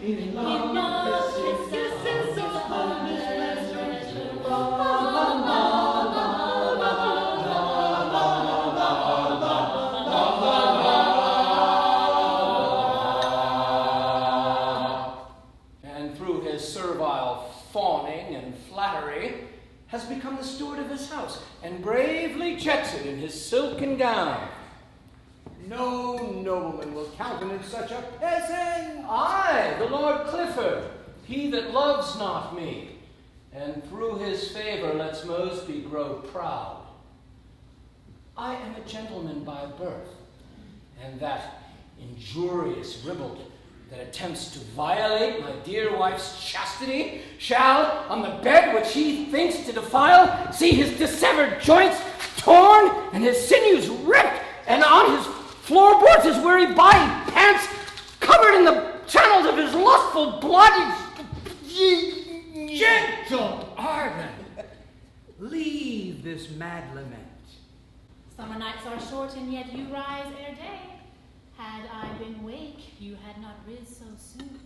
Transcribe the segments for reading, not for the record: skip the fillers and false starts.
In love, kisses of fondest pleasure. La la la la la la la la. And through his servile fawning and flattery, has become the steward of his house, and bravely checks it in his silken gown. No nobleman will countenance such a peasant. I, the Lord Clifford, he that loves not me, and through his favor lets Mosby grow proud. I am a gentleman by birth, and that injurious ribald that attempts to violate my dear wife's chastity shall, on the bed which he thinks to defile, see his dissevered joints torn and his sinews ripped, and on his floorboards his weary body pants covered in the channels of his lustful blood. Gentle Arden, leave this mad lament. Summer nights are short, and yet you rise ere day. Had I been wake, you had not riz so soon.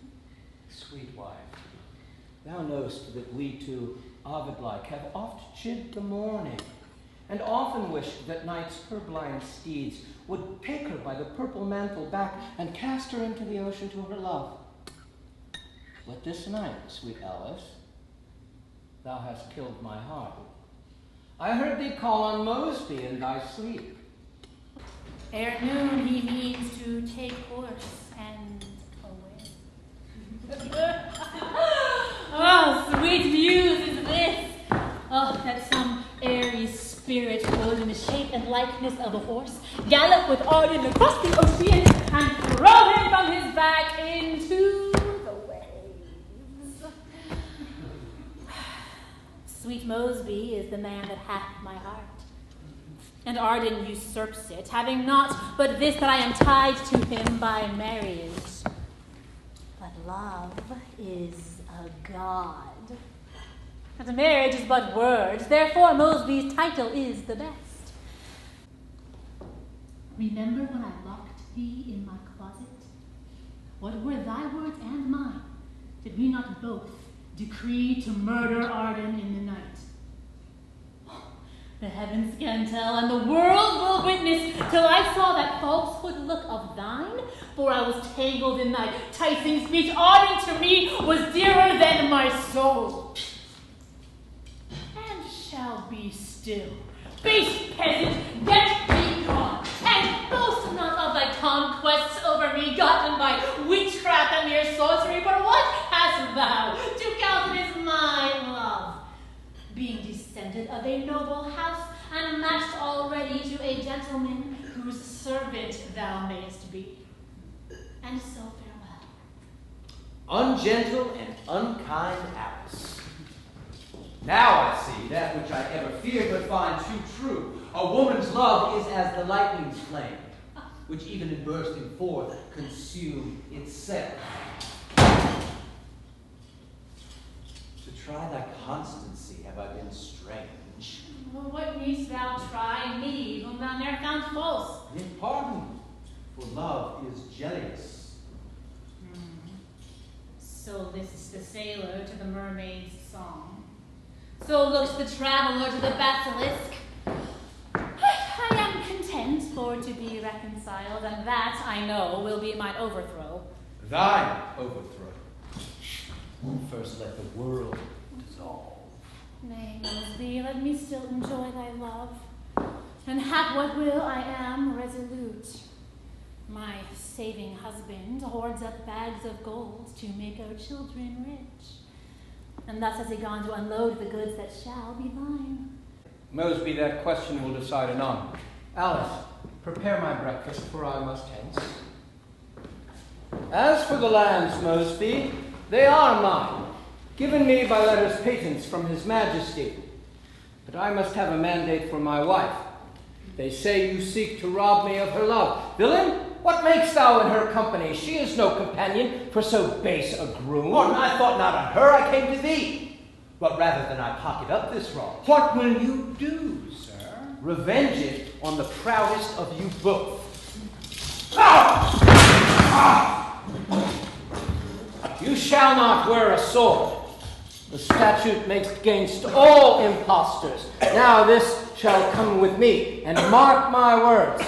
Sweet wife, thou knowst that we two, Ovid-like, have oft chid the morning, and often wished that night's purblind steeds would take her by the purple mantle back and cast her into the ocean to her love. But this night, sweet Alice, thou hast killed my heart. I heard thee call on Mosby in thy sleep. Ere noon he means to take horse and away. Oh, sweet muse is this! Oh, that some airy spirit would, in the shape and likeness of a horse, gallop with Arden across the ocean and throw him from his back into the waves. Sweet Mosby is the man that hath my heart, and Arden usurps it, having naught but this, that I am tied to him by marriage. But love is a god, and marriage is but words, therefore Mosby's title is the best. Remember when I locked thee in my closet? What were thy words and mine? Did we not both decree to murder Arden in the night? The heavens can tell, and the world will witness, till I saw that falsehood look of thine, for I was tangled in thy ticing speech. Arden to me was dearer than my soul. And shall be still. Base peasant, get thee gone, and boast not of thy conquests over me, gotten by witchcraft and mere sorcery, for what hast thou to countenance my love? Being descended of a noble house, and matched already to a gentleman whose servant thou mayest be. And so farewell. Ungentle and unkind Alice. Now I see that which I ever feared but find too true. A woman's love is as the lightning's flame, which even in bursting forth consume itself. To try thy constancy have I been strange. Well, what needst thou try me, whom thou ne'er found false? Yet pardon, for love is jealous. So lists the sailor to the mermaid's song. So looks the traveler to the basilisk. I am content for to be reconciled, and that, I know, will be mine overthrow. Thine overthrow. First let the world dissolve. Nay, Mosby, let me still enjoy thy love, and hap what will, I am resolute. My saving husband hoards up bags of gold to make our children rich, and thus has he gone to unload the goods that shall be thine. Mosby, that question will decide anon. Alice, prepare my breakfast, for I must hence. As for the lands, Mosby, they are mine, given me by letters patents from his majesty. But I must have a mandate for my wife. They say you seek to rob me of her love. Villain, what makest thou in her company? She is no companion for so base a groom. Pardon, I thought not on her, I came to thee. But rather than I pocket up this wrong, what will you do, sir? Revenge it on the proudest of you both. Ah! Ah! You shall not wear a sword. The statute makes against all impostors. Now this shall come with me, and mark my words.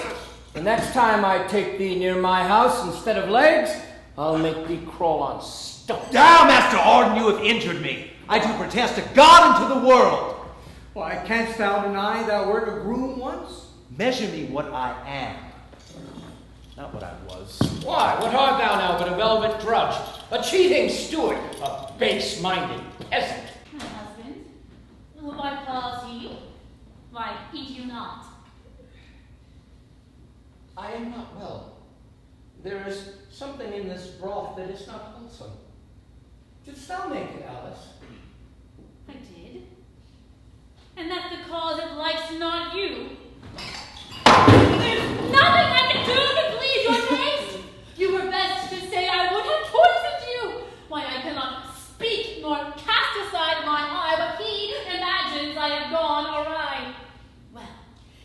The next time I take thee near my house, instead of legs, I'll make thee crawl on stones. Now, Master Arden, you have injured me. I do protest to God and to the world. Why, canst thou deny thou wert a groom once? Measure me what I am, not what I was. Why, what art thou now but a velvet drudge, a cheating steward, a base-minded peasant? My husband, why pause ye? Why eat you not? I am not well. There is something in this broth that is not wholesome. Didst thou make it, Alice? I did. And that the cause it likes not you. There's nothing I can do to please your taste. You were best to say I would have poisoned you. Why, I cannot speak nor cast aside my eye, but he imagines I have gone awry. Well,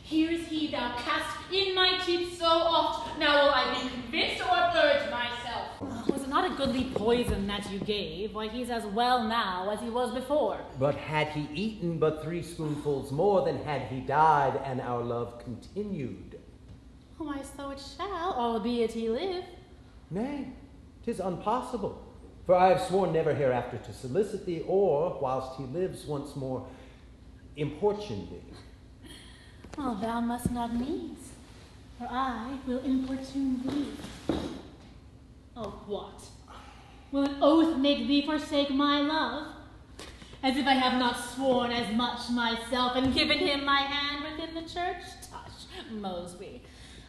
here is he thou cast in my teeth so oft. Now will I be convinced or purge myself? Was it not a goodly poison that you gave? Why, he's as well now as he was before. But had he eaten but 3 spoonfuls more than had he died, and our love continued? Why, so it shall, albeit he live. Nay, 'tis unpossible. For I have sworn never hereafter to solicit thee, or, whilst he lives, once more importune thee. Oh, thou must not needs, for I will importune thee. Oh, what? Will an oath make thee forsake my love? As if I have not sworn as much myself and given him my hand within the church? Tush, Mosby.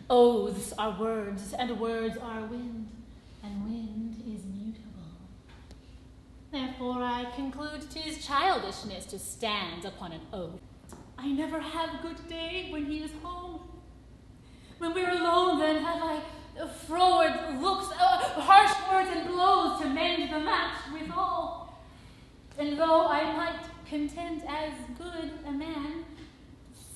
Oaths are words, and words are wind, and wind is mutable. Therefore I conclude 'tis childishness to stand upon an oath. I never have a good day when he is home. When we're alone, then have I froward looks, harsh words and blows to mend the match withal. And though I might contend as good a man,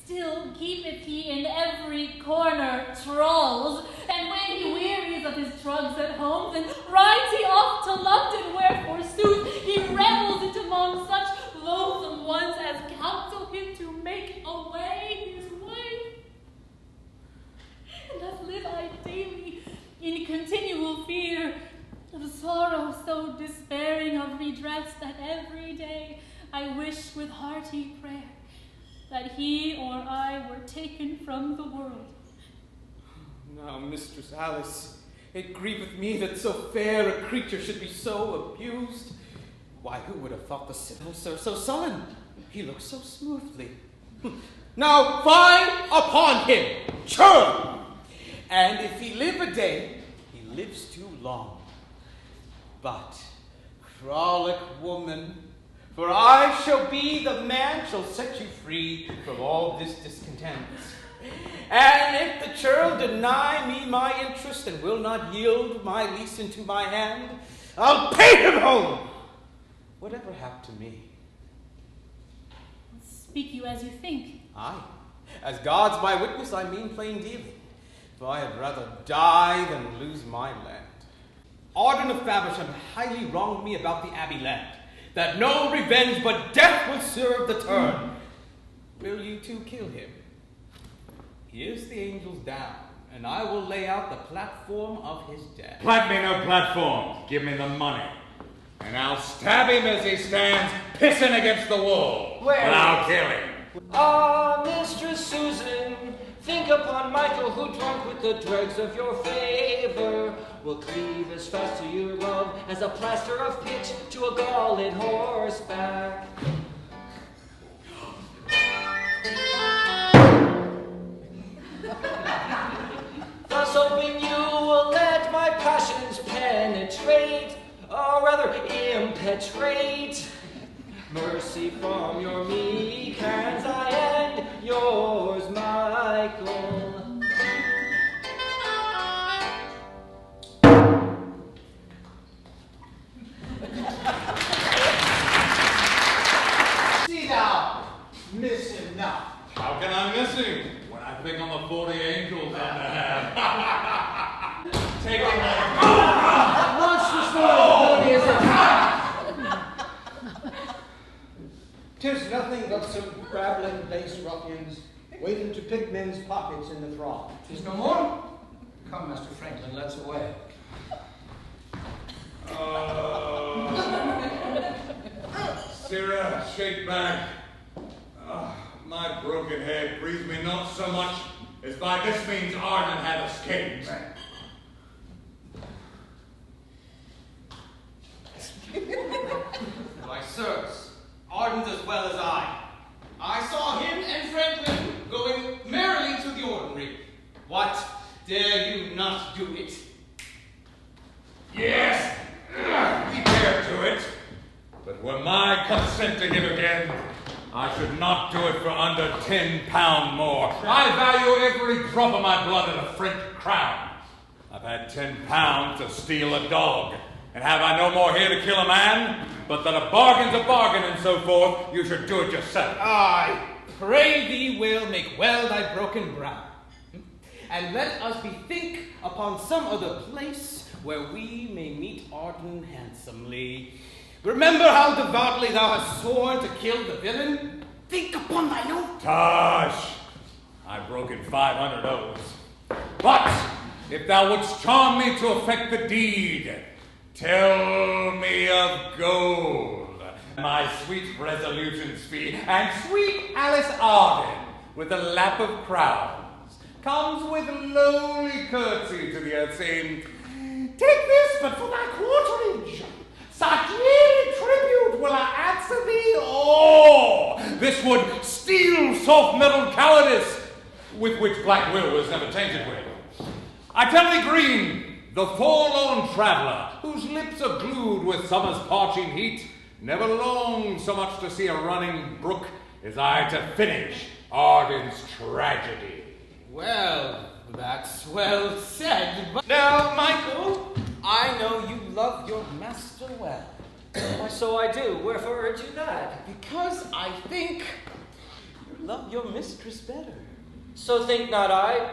still keepeth he in every corner trolls, and when he wearies of his drugs at home, then rides he off to London, where forsooth he revels it among such loathsome ones as counsel him to make away his wife. And thus live I daily in continual fear of sorrow so despairing of redress that every day I wish with hearty prayer that he or I were taken from the world. Now, Mistress Alice, it grieveth me that so fair a creature should be so abused. Why, who would have thought the simple sir so sullen? He looks so smoothly. Now, fine upon him, churl! And if he live a day, he lives too long. But, frolic woman, for I shall be the man shall set you free from all this discontent. And if the churl deny me my interest and will not yield my lease into my hand, I'll pay him home, whatever hap to me. Speak you as you think. Aye, as God's my witness, I mean plain dealing. For I had rather die than lose my land. Arden of Faversham highly wronged me about the abbey land, that no revenge but death will serve the turn. Will you too kill him? Here's the angels down, and I will lay out the platform of his death. Plant me no platform, give me the money. And I'll stab him as he stands pissing against the wall. Where And I'll kill him. Ah, Mistress Susan, think upon Michael, who drunk with the dregs of your favor will cleave as fast to your love as a plaster of pitch to a galled horseback. Thus hoping you will let my passions penetrate, or rather impetrate, mercy from your meek hands I end, yours, Michael. See thou, miss him not. How can I miss him when I think on the 40 angels on the hand? Take him Monstrous noise is nothing but some babbling base ruffians waiting to pick men's pockets in the throng. 'Tis no more? Come, Master Franklin, let's away. Sirrah, shake back. My broken head grieves me not so much as by this means Arden hath escaped. My sirs, ardent as well as I saw him and Franklin going merrily to the ordinary. What, dare you not do it? Yes, we dare do it. But were my consent to give again, I should not do it for under £10 more. I value every drop of my blood at a French crown. I've had £10 to steal a dog, and have I no more here to kill a man, but that a bargain's a bargain and so forth, you should do it yourself. I pray thee will make well thy broken brow, and let us bethink upon some other place where we may meet Arden handsomely. Remember how devoutly thou hast sworn to kill the villain? Think upon thine oath. Tush! I've broken 500 oaths. But if thou wouldst charm me to effect the deed, tell me of gold, my sweet resolutions fee, and sweet Alice Arden, with a lap of crowns, comes with lowly curtsy to the earth, saying, "Take this but for thy quarterage. Such yearly tribute will I answer thee, or this would steel soft-mettled cowardice, with which black will was never tainted with. I tell thee, Green, the forlorn traveller, whose lips are glued with summer's parching heat, never longed so much to see a running brook as I to finish Arden's tragedy." Well, that's well said. But now, Michael, I know you love your master well. Why, so I do. Wherefore urge you that? Because I think you love your mistress better. So think not I.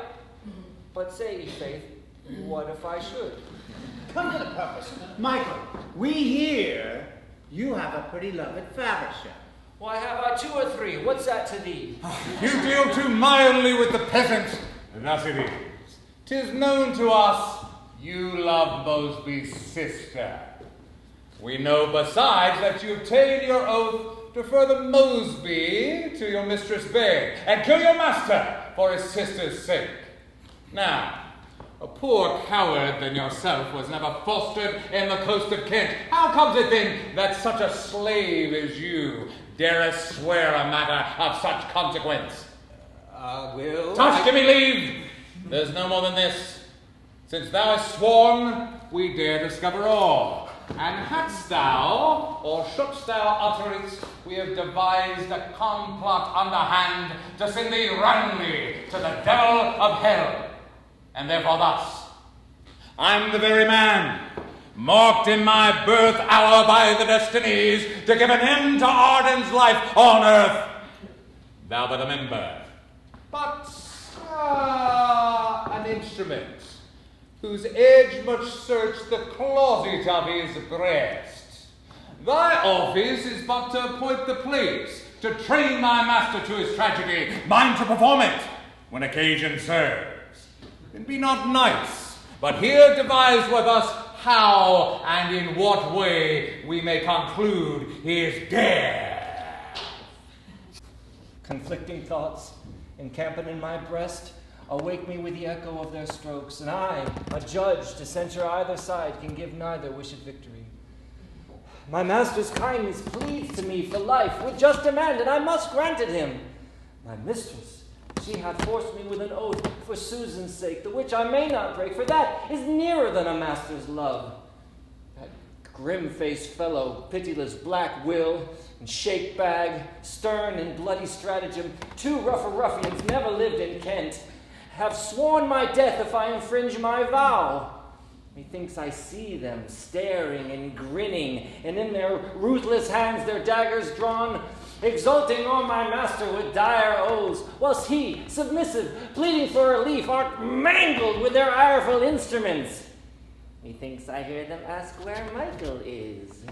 But say, Faith, what if I should? Come to the purpose. Michael, we hear you have a pretty love at Faversham. Why have I 2 or 3? What's that to thee? You deal too mildly with the peasant. Thus it is. 'Tis known to us you love Mosby's sister. We know besides that you obtained your oath to further Mosby to your mistress bed, and kill your master for his sister's sake. Now, a poor coward than yourself was never fostered in the coast of Kent. How comes it then that such a slave as you darest swear a matter of such consequence? Will. Tush, give me leave! There's no more than this. Since thou hast sworn, we dare discover all. And hadst thou, or shouldst thou utter it, we have devised a complot underhand to send thee roundly to the devil of hell. And therefore thus, I'm the very man, marked in my birth hour by the destinies, to give an end to Arden's life on earth. Thou but a member, but an instrument, whose edge much search the closet of his breast. Thy office is but to appoint the place, to train my master to his tragedy, mine to perform it, when occasion serves. And be not nice, but here devise with us how and in what way we may conclude his death. Conflicting thoughts encamping in my breast awake me with the echo of their strokes, and I, a judge to censure either side, can give neither wished victory. My master's kindness pleads to me for life with just demand, and I must grant it him. My mistress, she hath forced me with an oath for Susan's sake, the which I may not break, for that is nearer than a master's love. That grim-faced fellow, pitiless black will, and shake bag, stern and bloody stratagem, 2 rougher ruffians never lived in Kent, have sworn my death if I infringe my vow. Methinks I see them staring and grinning, and in their ruthless hands their daggers drawn, exulting on my master with dire oaths, whilst he, submissive, pleading for relief, art mangled with their ireful instruments. Methinks I hear them ask where Michael is,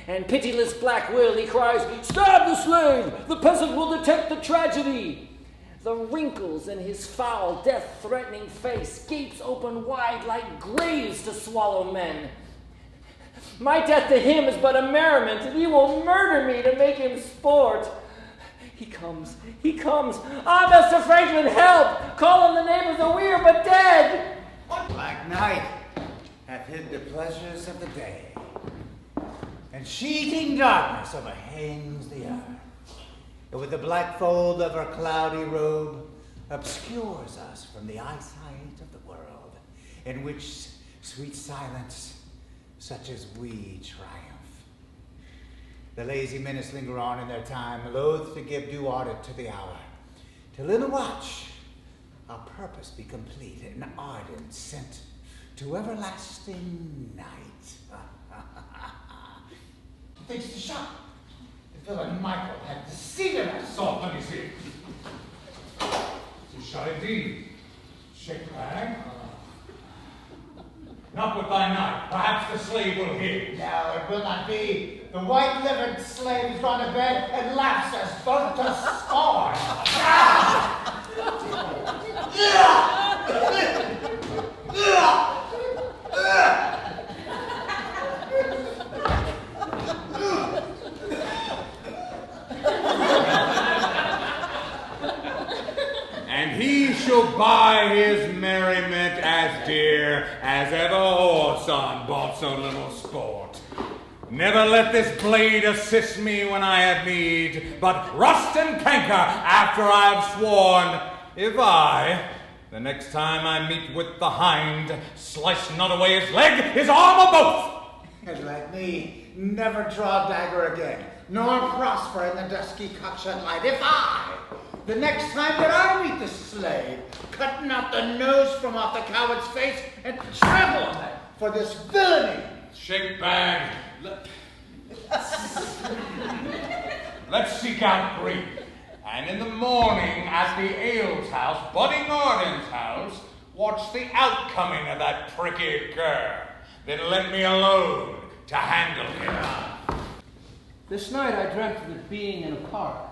and pitiless black will, he cries, "Stab the slave! The peasant will detect the tragedy!" The wrinkles in his foul, death-threatening face gapes open wide like graves to swallow men. My death to him is but a merriment, and he will murder me to make him sport. He comes. Ah, Mr. Franklin, help! Call on the name of the we're but dead! Black night hath hid the pleasures of the day, and sheeting darkness overhangs the earth. And with the black fold of her cloudy robe obscures us from the eyesight of the world, in which sweet silence such as we triumph. The lazy minutes linger on in their time, loath to give due audit to the hour, till in a watch our purpose be complete, and Arden sent to everlasting night. Thanks to shot, the villain Michael had deceived us. So, let me see. You shall indeed. Shake bag. Not with thy knife. Perhaps the slave will hear. No, it will not be. The white-livered slave has gone to bed and laughs us both to scorn. And he shall buy his merriment as dear as ever whoreson bought so little sport. Never let this blade assist me when I have need, but rust and canker after I have sworn, if I, the next time I meet with the hind, slice not away his leg, his arm, or both. And like me, never draw dagger again, nor prosper in the dusky cockshut light, if I, the next time that I meet the slave, cutting out the nose from off the coward's face and tremble for this villainy. Shake bag. Let's seek out Greek. And in the morning at the ale's house, budding Arden's house, watch the outcoming of that pricky cur. Then let me alone to handle him. This night I dreamt of it being in a park.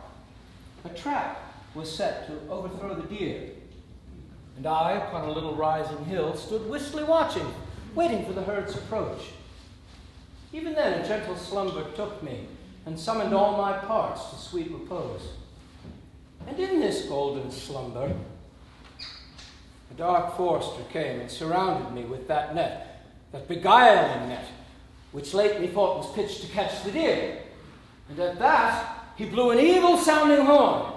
A trap was set to overthrow the deer. And I, upon a little rising hill, stood wistfully watching, waiting for the herd's approach. Even then a gentle slumber took me, and summoned all my parts to sweet repose. And in this golden slumber, a dark forester came and surrounded me with that net, that beguiling net, which late methought was pitched to catch the deer. And at that he blew an evil-sounding horn,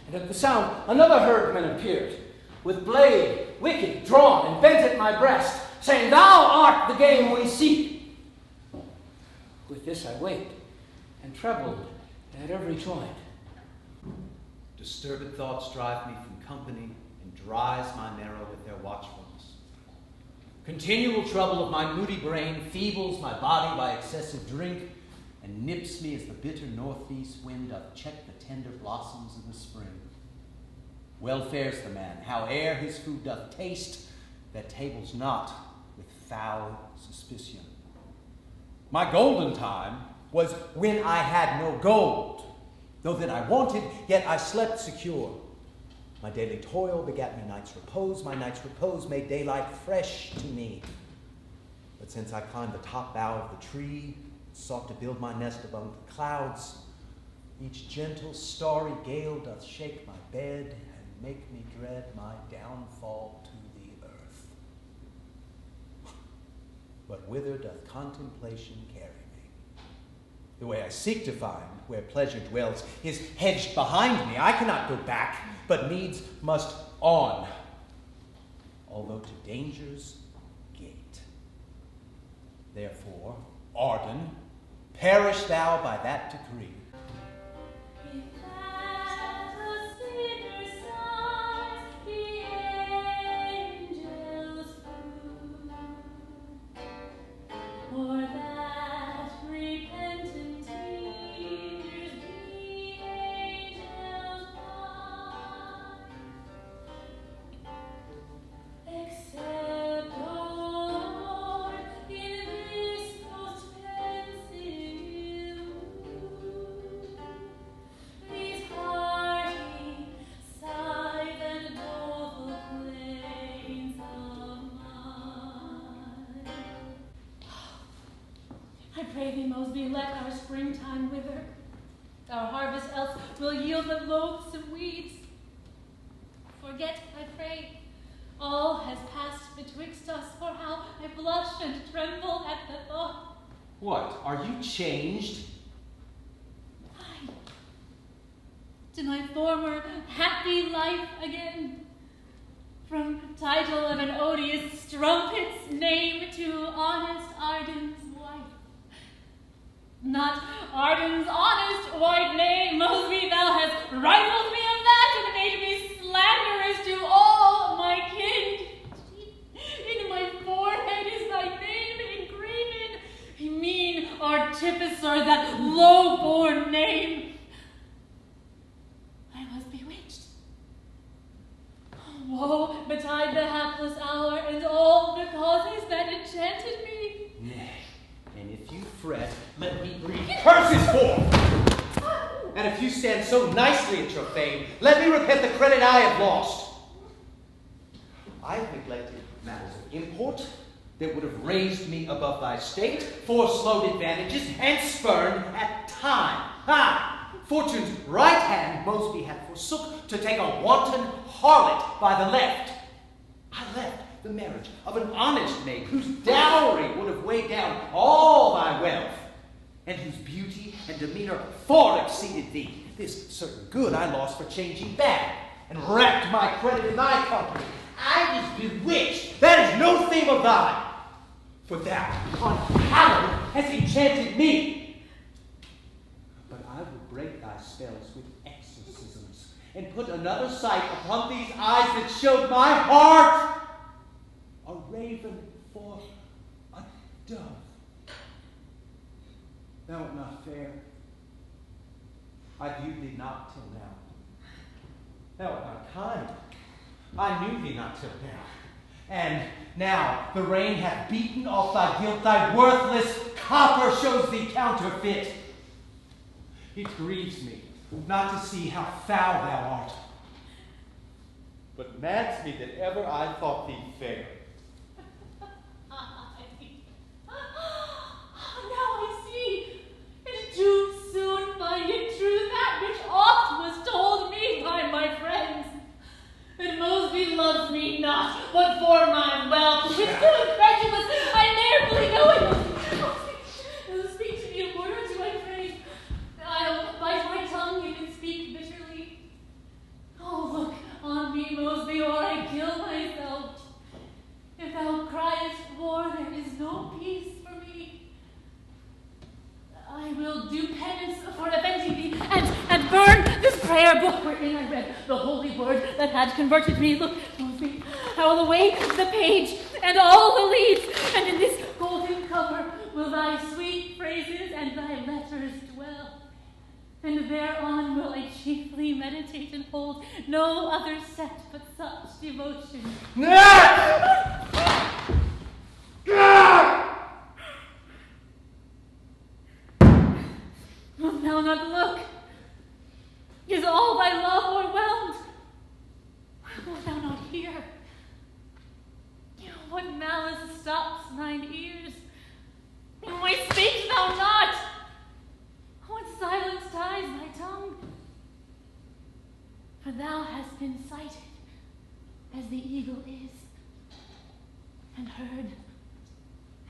and at the sound another herdman appeared, with blade wicked drawn and bent at my breast, saying, "Thou art the game we seek." With this I waked, and trembled at every joint. Disturbed thoughts drive me from company, and dries my marrow with their watchfulness. Continual trouble of my moody brain feebles my body by excessive drink, and nips me as the bitter northeast wind doth check the tender blossoms of the spring. Well fares the man, howe'er his food doth taste, that tables not with foul suspicion. My golden time was when I had no gold. Though then I wanted, yet I slept secure. My daily toil begat me night's repose. My night's repose made daylight fresh to me. But since I climbed the top bough of the tree, sought to build my nest among the clouds, each gentle starry gale doth shake my bed and make me dread my downfall to the earth. But whither doth contemplation carry me? The way I seek to find where pleasure dwells is hedged behind me. I cannot go back, but needs must on, although to danger's gate. Therefore, Arden, perish thou by that decree. pray thee, Mosby, let our springtime wither. Our harvest else will yield but loathsome weeds. Forget, I pray, all has passed betwixt us, for how I blush and tremble at the thought. What, are you changed? Aye, to my former happy life again. From title of an odious strumpet's name to honest Arden's wife. Not Arden's honest white name, Mosby, thou hast rifled me of that and made me slanderous to all my kin. In my forehead is thy name engraven, mean artificer, that low-born name. I was bewitched. Woe betide the hapless hour and all the causes that enchanted me. Nay, and if you fret, let me breathe curses forth. And if you stand so nicely at your fame, let me repent the credit I have lost. I have neglected matters of import that would have raised me above thy state, foreslowed advantages, and spurned at time. Fortune's right hand Mosby had forsook to take a wanton harlot by the left. I left the marriage of an honest maid whose dowry would have weighed down all thy wealth, and whose beauty and demeanor far exceeded thee. This certain good I lost for changing bad, and wrapped my credit in thy company. I was bewitched. That is no theme of thine. For thou, unhallowed, hast enchanted me. But I will break thy spells with exorcisms, and put another sight upon these eyes that showed my heart. A raven for a dove. Thou art not fair. I viewed thee not till now. Thou art not kind. I knew thee not till now. And now the rain hath beaten off thy guilt, thy worthless copper shows thee counterfeit. It grieves me not to see how foul thou art, but mads me that ever I thought thee fair. Now I see, and too soon find it true that which oft was told me by my friends. And Mosby loves me not, but for my wealth, which too incredulous, I ne'er fully know it. Speak to me a word or two, I pray. I'll bite my tongue, you can speak bitterly. Oh, look on me, Mosby, or I kill myself. If thou criest war, there is no peace for me. I will do penance for avenging thee, and burn this prayer book wherein I read the holy word that had converted me. Look, Mosby, I will away the page and all the leaves, and in this golden cover will thy sweet phrases and thy letters dwell. And thereon will I chiefly meditate and hold no other set but such devotion. Wilt thou not look? Is all thy love o'erwhelmed? Wilt thou not hear? What malice stops thine ears? Why speak thou not? What silence ties thy tongue? For thou hast been sighted as the eagle is, and heard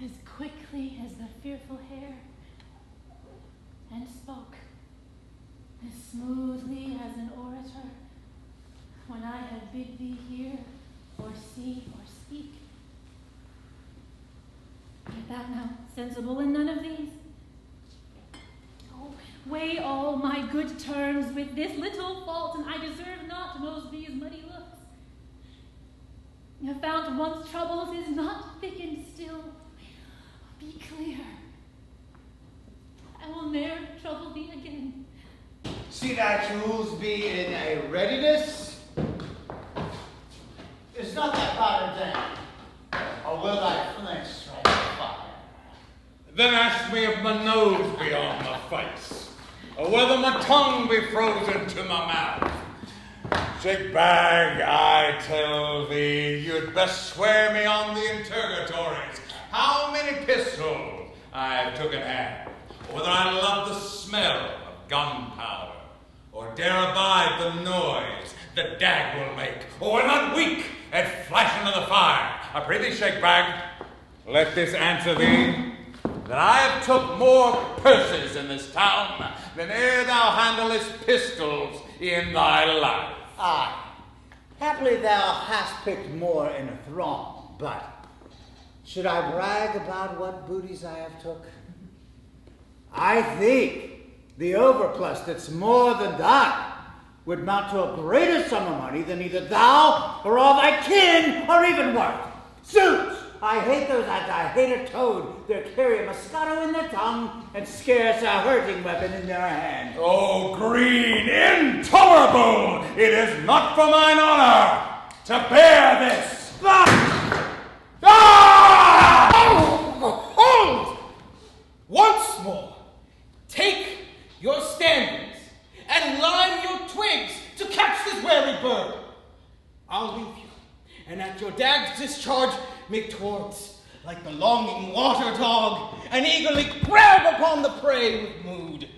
as quickly as the fearful hare, and spoke as smoothly as an orator when I had bid thee hear or see or speak. Art thou now sensible in none of these? Oh, weigh all my good turns with this little fault, and I deserve not Mosby's muddy looks. A fount once troubles is not thickened still. Be clear. I will ne'er trouble thee again. See thy tools be in a readiness? Is not thy powder down? Or will thy flesh strike fire? Then ask me if my nose be on my face, or whether my tongue be frozen to my mouth. Shake bag, I tell thee, you'd best swear me on the interrogatories. How many pistols I've took in hand, or whether I love the smell of gunpowder, or dare abide the noise the dag will make, or not weak at flashing of the fire. I pray thee, Shakebag, let this answer thee, that I have took more purses in this town than ere thou handlest pistols in thy life. Aye. Happily thou hast picked more in a throng, but should I brag about what booties I have took? I think the overplus that's more than thine would mount to a greater sum of money than either thou or all thy kin are even worth. Suits! I hate those as I hate a toad that carry a mosquito in their tongue and scarce a hurting weapon in their hand. Oh, green, intolerable! It is not for mine honor to bear this. Hold! Once more, take your standings and line your twigs to catch this wary bird. I'll leave you, and at your dag's discharge, make towards like the longing water dog, and eagerly grab upon the prey with mood.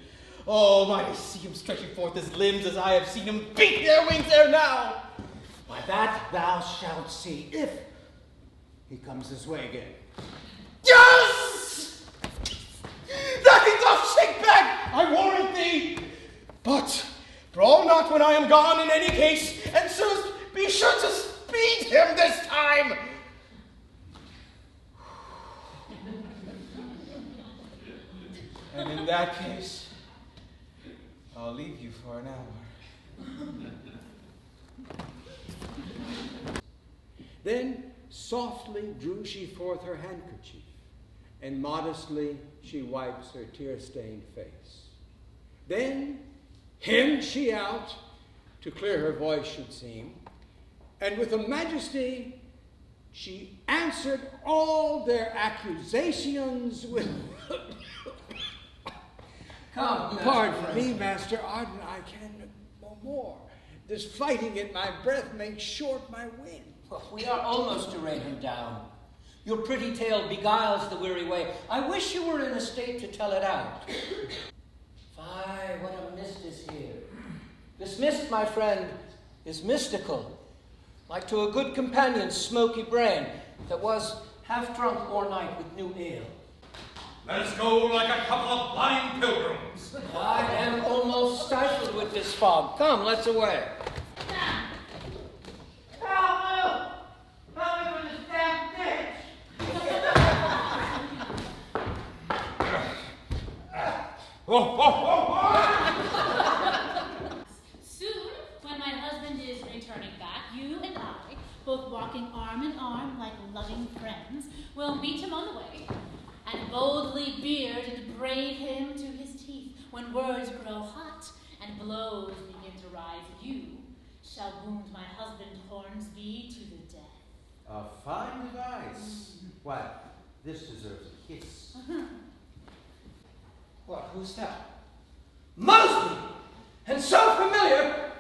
Oh, might I see him stretching forth his limbs as I have seen him beat their wings ere now. By that thou shalt see, if he comes this way again. Yes! That he doth shake back, I warrant thee. But brawl not when I am gone in any case, and so be sure to speed him this time. And in that case, I'll leave you for an hour. Then softly drew she forth her handkerchief, and modestly she wipes her tear-stained face. Then hemmed she out, to clear her voice should seem, and with a majesty she answered all their accusations with Come, Pardon me, Master Arden, I can no more. This fighting in my breath makes short my wind. Well, we are almost to rain him down. Your pretty tale beguiles the weary way. I wish you were in a state to tell it out. Fie, what a mist is here. This mist, my friend, is mystical, like to a good companion's smoky brain that was half drunk o'er night with new ale. Let us go like a couple of blind pilgrims. I am almost stifled with this fog. Come, let's away. Help me from this damn ditch! Soon, when my husband is returning back, you and I, both walking arm in arm like loving friends, will meet him on the way, and boldly beard and braid him to his teeth. When words grow hot and blows begin to rise, you shall wound my husband Hornsby to the death. A fine device. Why, this deserves a kiss. What, who's that? Mosby! And so familiar!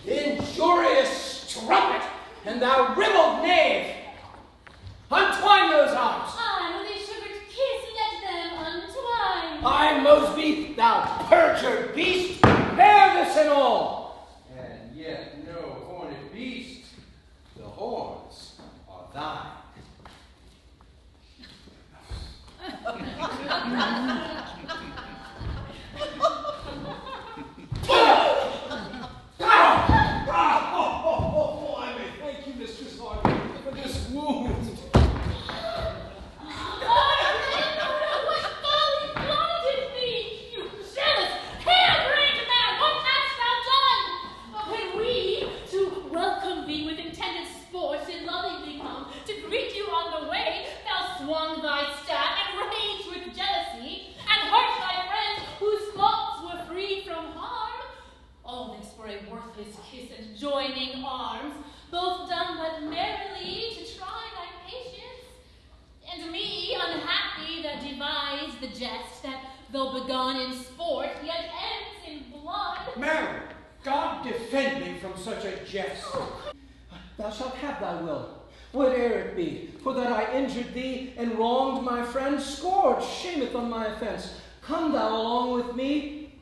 Injurious trumpet! And thou ribald knave! Untwine those arms! I, with a sugared kiss, let them untwine. I, Mosby, thou perjured beast, bear this and all! And yet no horned beast, the horns are thine. I may thank you, Mistress Arden, for this wound. What folly blinded me! You jealous, hair-brained man, what hast thou done? When we, to welcome thee with intended sports in lovingly come, to greet you on the way, thou swung thy staff and raged with jealousy, and hurt thy friends whose thoughts were free from harm. All this for a worthless kiss and joining arms, both done but merrily to try thy patience. And me, unhappy, that devised the jest that, though begun in sport, yet ends in blood. Mary, God defend me from such a jest. Thou shalt have thy will. Whate'er it be, for that I injured thee and wronged my friend, scourge shameth on my offense. Come thou along with me,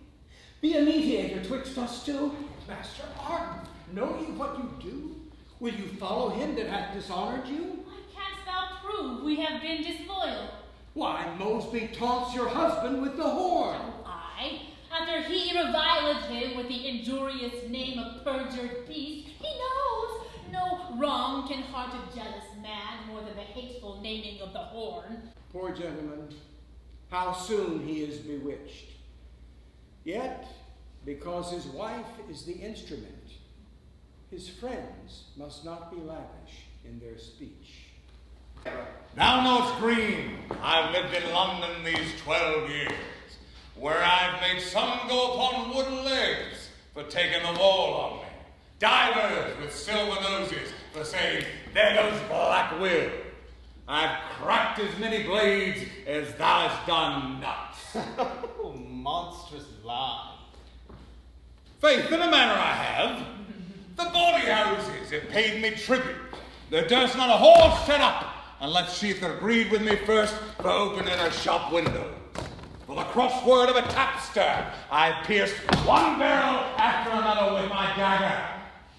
be a mediator twixt us two. Master Arden, know you what you do? Will you follow him that hath dishonored you? Why canst thou prove we have been disloyal? Why, Mosby taunts your husband with the horn. I, after he reviled him with the injurious name of perjured beast, he knows no wrong can heart a jealous man more than the hateful naming of the horn. Poor gentleman, how soon he is bewitched. Yet, because his wife is the instrument, his friends must not be lavish in their speech. Thou knowest, Green, I've lived in London these 12 years, where I've made some go upon wooden legs for taking the wall on me. Divers with silver noses for saying, there goes Black Will. I've cracked as many blades as thou hast done nuts. Oh, monstrous lie. Faith, in a manner I have. The bawdy houses have paid me tribute. There durst not a horse set up unless she had agreed with me first for opening her shop windows. For the crossword of a tapster, I've pierced one barrel after another with my dagger.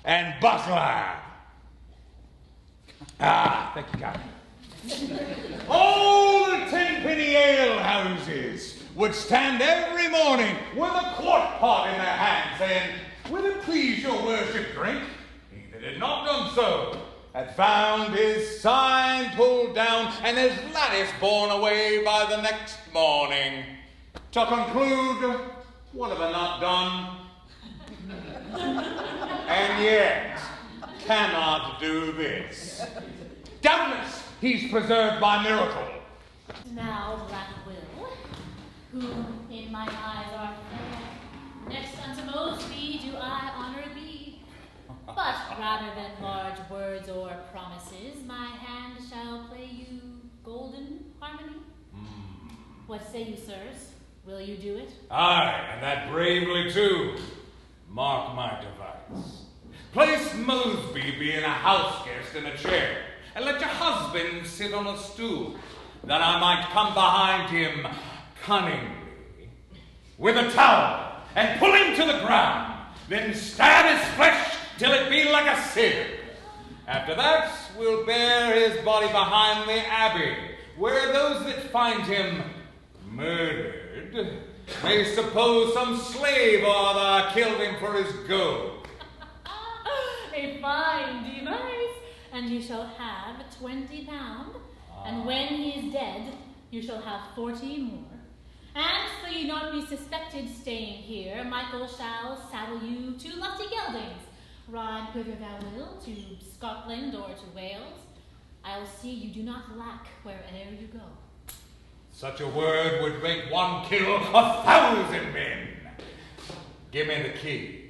And Butler. Thank you, Captain. All the tenpenny ale houses would stand every morning with a quart pot in their hand, saying, will it please your worship drink? He that had not done so had found his sign pulled down and his lattice borne away by the next morning. To conclude, what have I not done? And yet cannot do this. Doubtless he's preserved by miracle. Now, Black Will, who in my eyes are fair, next unto Mosby do I honor thee. But rather than large words or promises, my hand shall play you golden harmony. What say you, sirs? Will you do it? Aye, and that bravely too. Mark my device. Place Mosby being a house guest in a chair, and let your husband sit on a stool, that I might come behind him cunningly with a towel, and pull him to the ground, then stab his flesh till it be like a sieve. After that, we'll bear his body behind the abbey, where those that find him murdered may suppose some slave or other killed him for his gold. A fine device, and you shall have 20 pound, and when he is dead, you shall have 40 more. And so you not be suspected staying here, Michael shall saddle you to lusty geldings. Ride whither thou will, to Scotland or to Wales. I'll see you do not lack where'er you go. Such a word would make one kill 1,000 men. Give me the key.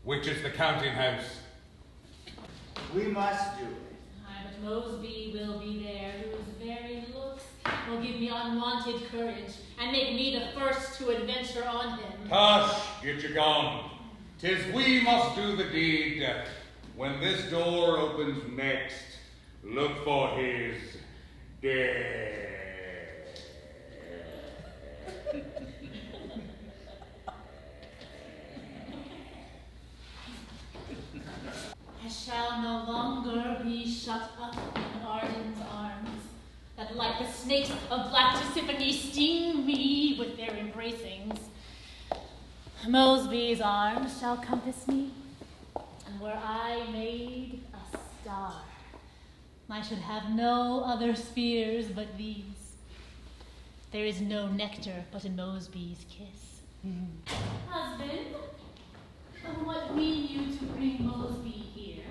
Which is the counting house? We must do it. Aye, but Mosby will be there, whose very looks will give me unwonted courage, and make me the first to adventure on him. Hush, get you gone. 'Tis we must do the deed. When this door opens next, look for his dead. I shall no longer be shut up in Arden's arms, that like the snakes of black Tisiphone sting me with their embracings. Mosby's arms shall compass me, and were I made a star, I should have no other spheres but these. There is no nectar but in Mosby's kiss. Husband, what mean you to bring Mosby here?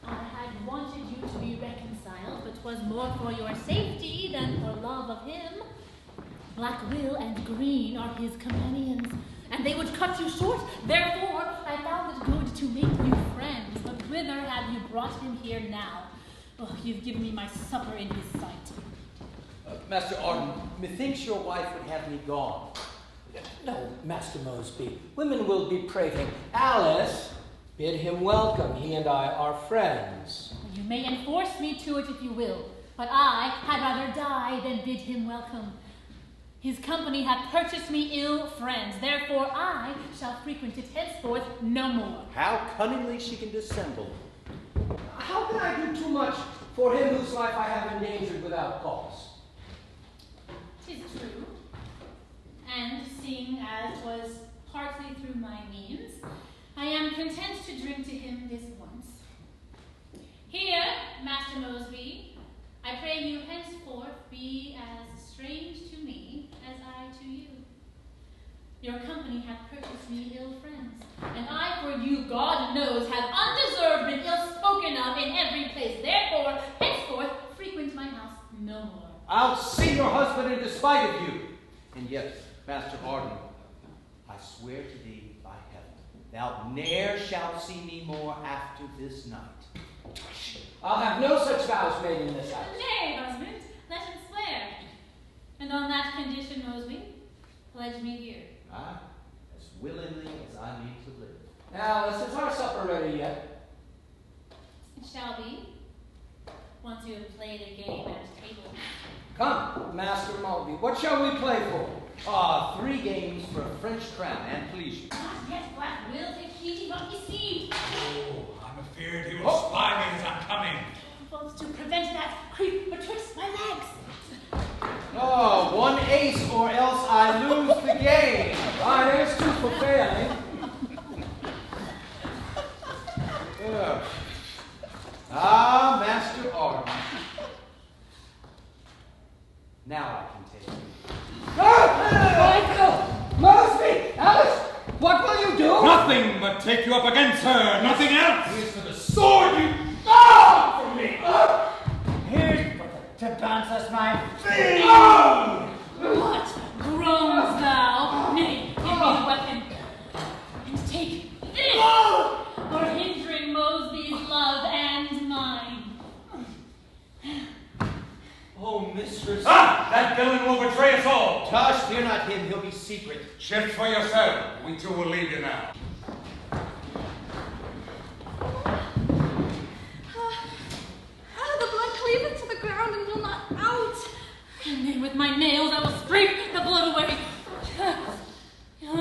I had wanted you to be reconciled, but 'twas more for your safety than for love of him. Black Will and Green are his companions, and they would cut you short. Therefore, I found it good to make new friends. But whither have you brought him here now? Oh, you've given me my supper in his sight. Master Arden, methinks your wife would have me gone. No, Master Mosby, women will be prating. Alice, Bid him welcome. He and I are friends. You may enforce me to it if you will, but I had rather die than bid him welcome. His company hath purchased me ill friends, therefore I shall frequent it henceforth no more. How cunningly she can dissemble. How can I do too much for him whose life I have endangered without cause? 'Tis true, and seeing as 'twas partly through my means, I am content to drink to him this once. Here, Master Mosby, I pray you henceforth be as strange to me as I to you. Your company hath purchased me ill friends, and I for you, God knows, have undeserved been ill spoken of in every place. Therefore, henceforth, frequent my house no more. I'll see your husband in despite of you. And yet, Master Arden, I swear to thee by heaven, thou ne'er shalt see me more after this night. I'll have no such vows made in this house. Nay, husband, let him swear. And on that condition, Mosby, pledge me here. Aye, as willingly as I mean to live. Alice, is our supper ready yet? It shall be, once you have played a game at table. Come, Master Maltby, what shall we play for? 3 games for a French crown, and please you. Yes, Black Will, take heed, monkey seed. Oh, I'm afeard he will spy me as I'm coming. Well, to prevent that creep betwixt my legs. Oh, 1 ace, or else I lose the game. Fine, there's 2 for failing. Master Arden. Now I can take you. Michael! Mosby! Alice! What will you do? Nothing but take you up against her, nothing else. Here's for the sword you From me! Here's to bounce us my feet. What groans thou? Nay, give me the weapon. And take this for hindering Mosby's love and mine. Oh, mistress. That villain will betray us all. Tush, fear not him, he'll be secret. Shift for yourself. We two will leave you now. How the blood cleaveth to the ground and will not out? And then with my nails I will scrape the blood away.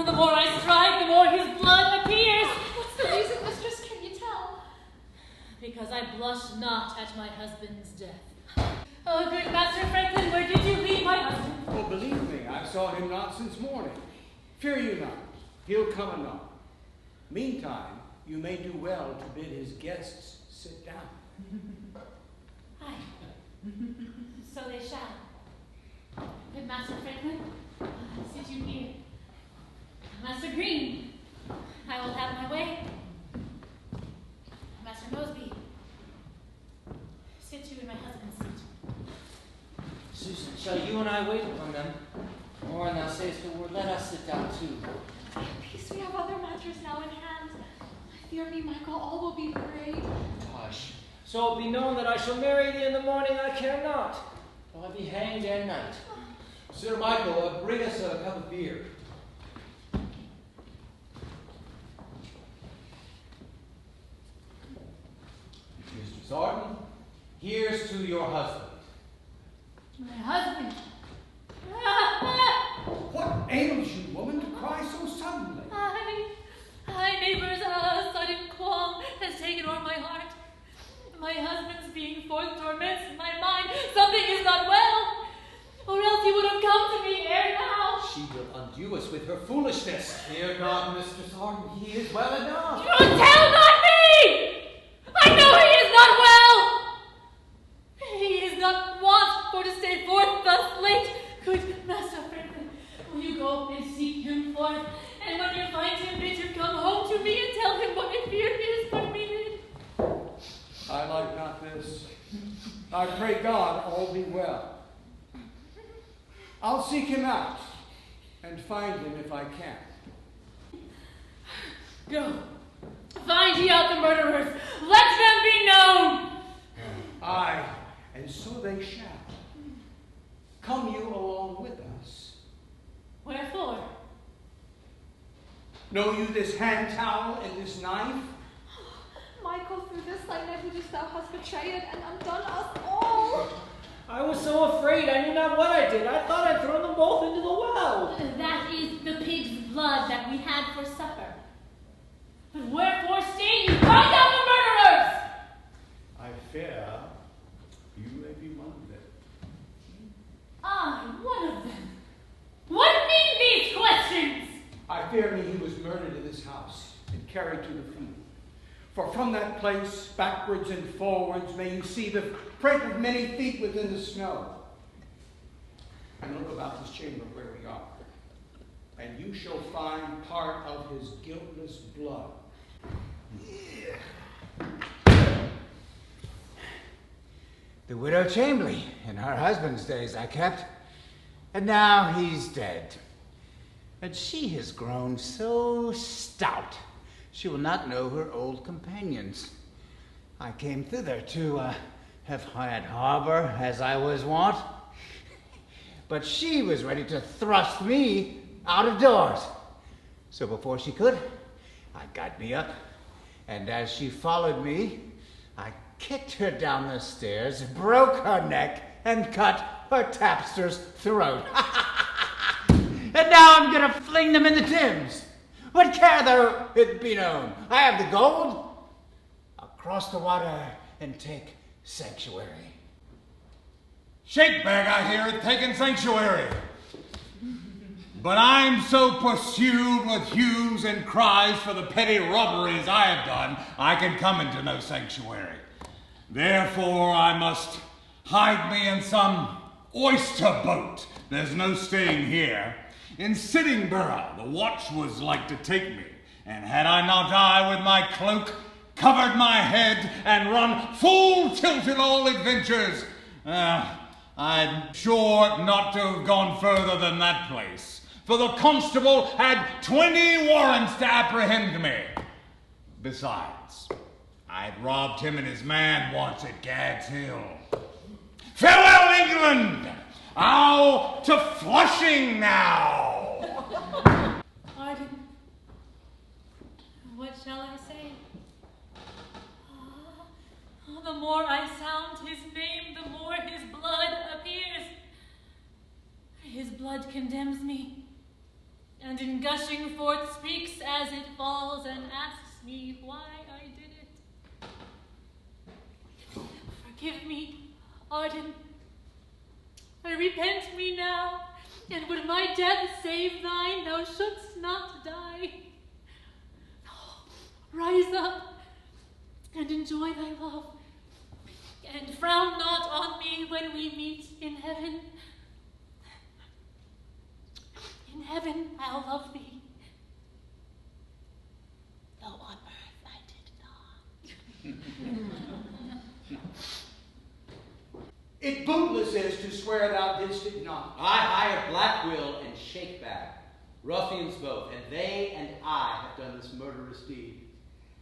The more I strike, the more his blood appears. What's the reason, mistress? Can you tell? Because I blush not at my husband's death. Oh, good Master Franklin, where did you leave my husband? Oh, believe me, I saw him not since morning. Fear you not, he'll come anon. Meantime, you may do well to bid his guests sit down. Aye, so they shall. Good Master Franklin, sit you here. Master Green, I will have my way. Master Mosby, sit you in my husband's seat. Susan, shall you and I wait upon them? Or, and thou sayest the word, let us sit down too. Peace, we have other matters now in hand. I fear me, Michael, all will be great. Hush. So it be known that I shall marry thee in the morning, I care not, though I be hanged ere night. Sir Michael, bring us a cup of beer. Mistress Arden, here's to your husband. My husband. What ails you, woman, to cry so suddenly? I, neighbors, a sudden qualm has taken o'er my heart. My husband's being forth torments my mind. Something is not well, or else he would have come to me ere now. She will undo us with her foolishness. Fear not, Mistress Arden, he is well enough. You tell not me! I know he is not well! He is not wont for to stay forth thus late. Good Master Franklin, will you go and seek him forth? And when you find him, bid him come home to me and tell him what I fear he is permitted. I like not this. I pray God all be well. I'll seek him out and find him if I can. Go. Find ye out the murderers. Let them be known. Aye, and so they shall. Come you along with us. Wherefore? Know you this hand towel and this knife? Michael, through this thy nephew which thou hast betrayed and undone us all. I was so afraid, I knew not what I did. I thought I'd thrown them both into the well. That is the pig's blood that we had for supper. But wherefore stay you? Find out the murderers! I fear you may be one of them. I, one of them. What mean these questions? I fear me he was murdered in this house and carried to the field. For from that place, backwards and forwards, may you see the print of many feet within the snow. And look about this chamber where we are, and you shall find part of his guiltless blood. The widow Chamberlain in her husband's days I kept, and now he's dead. And she has grown so stout, she will not know her old companions. I came thither to have hired harbor, as I was wont, but she was ready to thrust me out of doors. So before she could, I got me up, and as she followed me, I kicked her down the stairs, broke her neck, and cut her tapster's throat. And now I'm gonna fling them in the Thames. What care though it be known? I have the gold. I'll cross the water and take sanctuary. Shakebag, I hear, is taking sanctuary. But I'm so pursued with hues and cries for the petty robberies I have done, I can come into no sanctuary. Therefore, I must hide me in some oyster boat. There's no staying here. In Sittingborough, the watch was like to take me, and had I not I with my cloak covered my head and run full tilt in all adventures, I'm sure not to have gone further than that place, for the constable had 20 warrants to apprehend me. Besides, I had robbed him and his man once at Gad's Hill. Farewell, England! Out to Flushing now! Arden, what shall I say? The more I sound his name, the more his blood appears. His blood condemns me, and in gushing forth speaks as it falls and asks me why I did it. Forgive me, Arden. I repent me now, and would my death save thine, thou shouldst not die. Rise up and enjoy thy love, and frown not on me when we meet in heaven. In heaven I'll love thee, though on earth I did not. It bootless is to swear thou didst it not. I hire Blackwill and Shakebag, ruffians both, and they and I have done this murderous deed.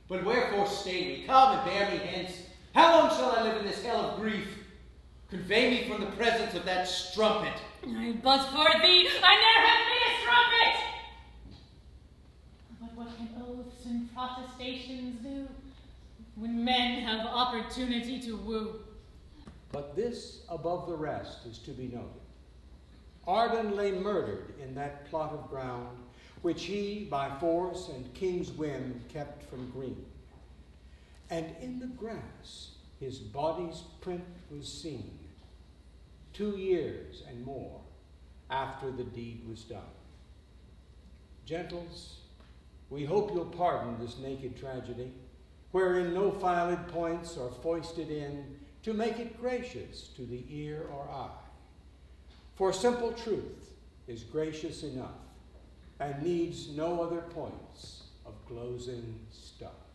But wherefore stay we? Come and bear me hence. How long shall I live in this hell of grief? Convey me from the presence of that strumpet. But for thee, I ne'er have been a strumpet! But what can oaths and protestations do when men have opportunity to woo? But this above the rest is to be noted. Arden lay murdered in that plot of ground, which he by force and king's whim kept from green. And in the grass his body's print was seen, 2 years and more after the deed was done. Gentles, we hope you'll pardon this naked tragedy, wherein no filed points are foisted in to make it gracious to the ear or eye. For simple truth is gracious enough, and needs no other points of glozing stuff.